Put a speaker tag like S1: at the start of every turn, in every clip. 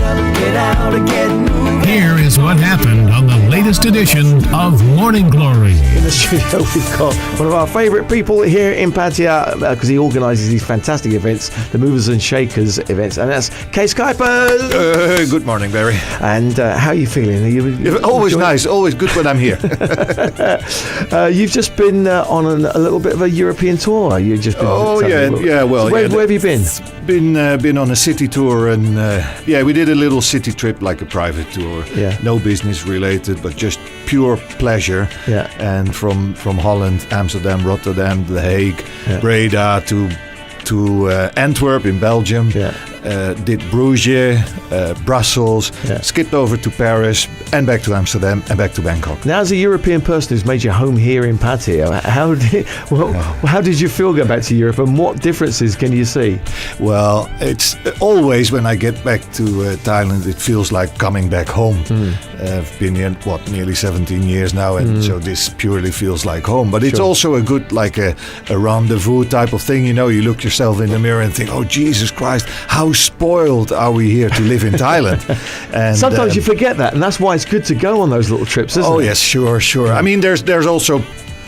S1: Get out and get moving.
S2: Here is what happened on the latest edition of Morning Glory.
S3: In the studio, we've got one of our favourite people here in Pattaya, because he organises these fantastic events, the Movers and Shakers events, and that's KJIIPERS.
S4: Good morning, Barry.
S3: And how are you feeling? Are you
S4: Always
S3: enjoying-
S4: nice, always good when I'm here.
S3: You've just been on a little bit of a European tour. You've just been.
S4: Well,
S3: Where have you been?
S4: Been on a city tour, and we did a little city trip, like a private tour.
S3: Yeah.
S4: No business related, but just pure pleasure.
S3: Yeah.
S4: And from Holland, Amsterdam, Rotterdam, The Hague,
S3: Yeah.
S4: Breda to Antwerp in Belgium.
S3: Yeah.
S4: Did Bruges, Brussels,
S3: Yeah.
S4: skipped over to Paris, and back to Amsterdam, and back to Bangkok.
S3: Now, as a European person who's made your home here in Pattaya, how did you feel going back to Europe, and what differences can you see?
S4: Well, it's always when I get back to Thailand, it feels like coming back home. I've been here, nearly 17 years now, and so this purely feels like home. But it's
S3: Sure.
S4: also a good, like a rendezvous type of thing. You know, you look yourself in the mirror and think, oh, Jesus Christ, how spoiled are we here to live in Thailand? And
S3: Sometimes you forget that, and that's why it's good to go on those little trips, isn't it?
S4: Oh yes, sure. I mean, there's also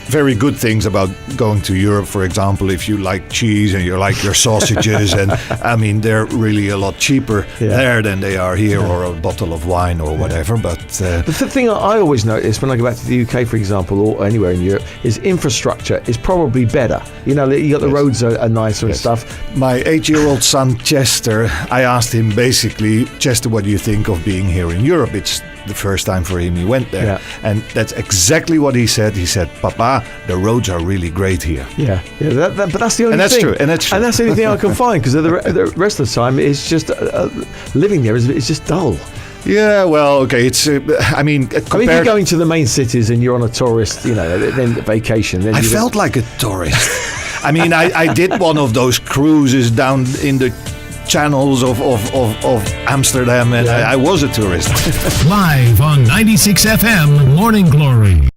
S4: very good things about going to Europe. For example, if you like cheese and you like your sausages, and I mean, they're really a lot cheaper there than they are here, or a bottle of wine or whatever. But
S3: The thing I always notice when I go back to the UK, for example, or anywhere in Europe, is infrastructure is probably better. You know, you got the roads are nicer and stuff.
S4: My 8-year-old son Chester, I asked him basically, Chester, what do you think of being here in Europe? It's the first time for him he went there, and that's exactly what he said. He said, "Papa, the roads are really great here."
S3: But that's the only
S4: And that's
S3: thing.
S4: true, and that's
S3: the only thing I can find, because the rest of the time it's just living there is just dull.
S4: Yeah, well, okay. It's I mean,
S3: if you're going to the main cities and you're on a tourist, then vacation. Then
S4: I felt like a tourist. I mean, I did one of those cruises down in the channels of Amsterdam, and I was a tourist.
S2: Live on 96 FM Morning Glory.